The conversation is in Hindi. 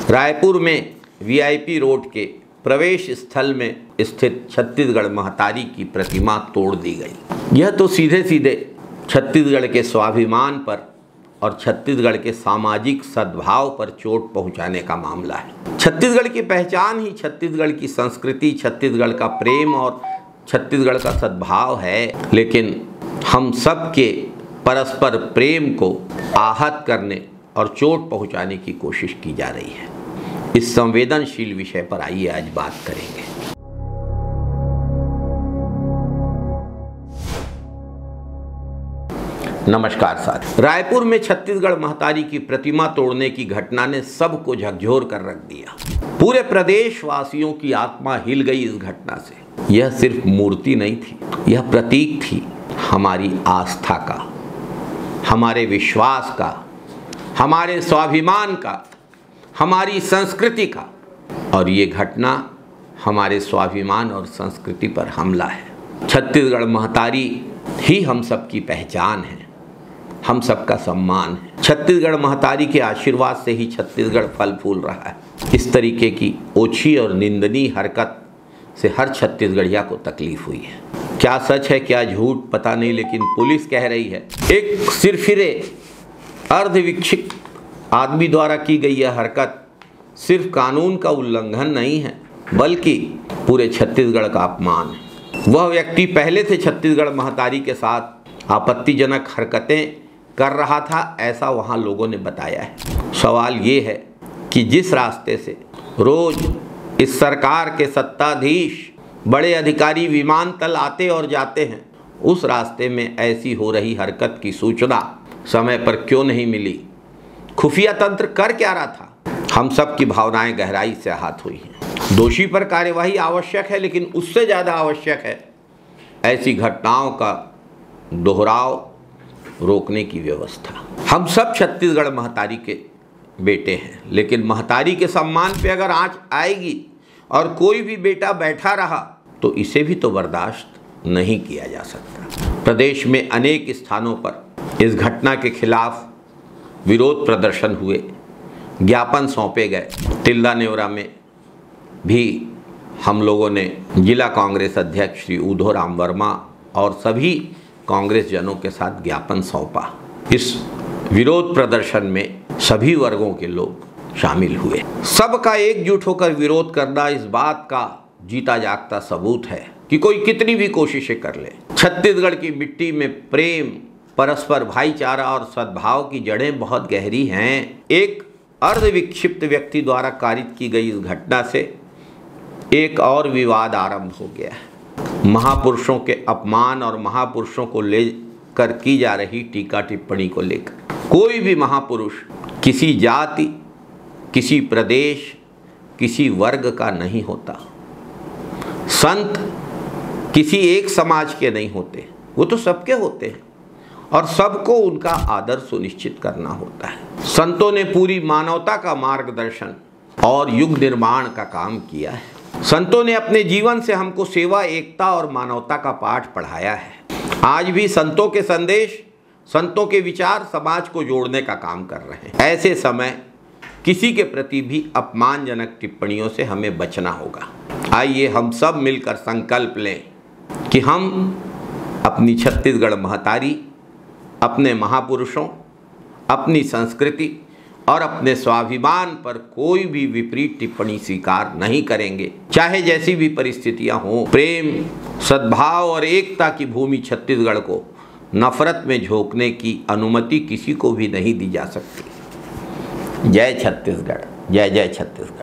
रायपुर में वीआईपी रोड के प्रवेश स्थल में स्थित छत्तीसगढ़ महतारी की प्रतिमा तोड़ दी गई। यह तो सीधे सीधे छत्तीसगढ़ के स्वाभिमान पर और छत्तीसगढ़ के सामाजिक सद्भाव पर चोट पहुंचाने का मामला है। छत्तीसगढ़ की पहचान ही छत्तीसगढ़ की संस्कृति, छत्तीसगढ़ का प्रेम और छत्तीसगढ़ का सद्भाव है, लेकिन हम सब के परस्पर प्रेम को आहत करने और चोट पहुंचाने की कोशिश की जा रही है। इस संवेदनशील विषय पर आइए आज बात करेंगे। नमस्कार साथियों, रायपुर में छत्तीसगढ़ महतारी की प्रतिमा तोड़ने की घटना ने सबको झकझोर कर रख दिया। पूरे प्रदेश वासियों की आत्मा हिल गई इस घटना से। यह सिर्फ मूर्ति नहीं थी, यह प्रतीक थी हमारी आस्था का, हमारे विश्वास का, हमारे स्वाभिमान का, हमारी संस्कृति का। और ये घटना हमारे स्वाभिमान और संस्कृति पर हमला है। छत्तीसगढ़ महतारी ही हम सबकी पहचान है, हम सबका सम्मान है। छत्तीसगढ़ महतारी के आशीर्वाद से ही छत्तीसगढ़ फल फूल रहा है। इस तरीके की ओछी और निंदनीय हरकत से हर छत्तीसगढ़िया को तकलीफ हुई है। क्या सच है क्या झूठ पता नहीं, लेकिन पुलिस कह रही है एक सिरफिरे अर्धविक्षिप्त आदमी द्वारा की गई यह हरकत सिर्फ कानून का उल्लंघन नहीं है, बल्कि पूरे छत्तीसगढ़ का अपमान है। वह व्यक्ति पहले से छत्तीसगढ़ महतारी के साथ आपत्तिजनक हरकतें कर रहा था, ऐसा वहाँ लोगों ने बताया है। सवाल ये है कि जिस रास्ते से रोज इस सरकार के सत्ताधीश बड़े अधिकारी विमानतल आते और जाते हैं, उस रास्ते में ऐसी हो रही हरकत की सूचना समय पर क्यों नहीं मिली? खुफिया तंत्र कर क्या रहा था? हम सब की भावनाएं गहराई से आहत हुई हैं। दोषी पर कार्यवाही आवश्यक है, लेकिन उससे ज़्यादा आवश्यक है ऐसी घटनाओं का दोहराव रोकने की व्यवस्था। हम सब छत्तीसगढ़ महतारी के बेटे हैं, लेकिन महतारी के सम्मान पे अगर आंच आएगी और कोई भी बेटा बैठा रहा तो इसे भी तो बर्दाश्त नहीं किया जा सकता। प्रदेश में अनेक स्थानों पर इस घटना के खिलाफ विरोध प्रदर्शन हुए, ज्ञापन सौंपे गए। तिल्दा नेवरा में भी हम लोगों ने जिला कांग्रेस अध्यक्ष श्री उधोराम वर्मा और सभी कांग्रेस जनों के साथ ज्ञापन सौंपा। इस विरोध प्रदर्शन में सभी वर्गों के लोग शामिल हुए। सबका एकजुट होकर विरोध करना इस बात का जीता जागता सबूत है कि कोई कितनी भी कोशिशें कर ले, छत्तीसगढ़ की मिट्टी में प्रेम, परस्पर भाईचारा और सद्भाव की जड़ें बहुत गहरी हैं। एक अर्धविक्षिप्त व्यक्ति द्वारा कारित की गई इस घटना से एक और विवाद आरंभ हो गया है। महापुरुषों के अपमान और महापुरुषों को लेकर की जा रही टीका टिप्पणी को लेकर। कोई भी महापुरुष किसी जाति, किसी प्रदेश, किसी वर्ग का नहीं होता। संत किसी एक समाज के नहीं होते, वो तो सबके होते हैं और सबको उनका आदर सुनिश्चित करना होता है। संतों ने पूरी मानवता का मार्गदर्शन और युग निर्माण का काम किया है। संतों ने अपने जीवन से हमको सेवा, एकता और मानवता का पाठ पढ़ाया है। आज भी संतों के संदेश, संतों के विचार समाज को जोड़ने का काम कर रहे हैं। ऐसे समय किसी के प्रति भी अपमानजनक टिप्पणियों से हमें बचना होगा। आइए हम सब मिलकर संकल्प लें कि हम अपनी छत्तीसगढ़ महतारी, अपने महापुरुषों, अपनी संस्कृति और अपने स्वाभिमान पर कोई भी विपरीत टिप्पणी स्वीकार नहीं करेंगे, चाहे जैसी भी परिस्थितियां हों। प्रेम, सद्भाव और एकता की भूमि छत्तीसगढ़ को नफरत में झोंकने की अनुमति किसी को भी नहीं दी जा सकती। जय छत्तीसगढ़, जय जय छत्तीसगढ़।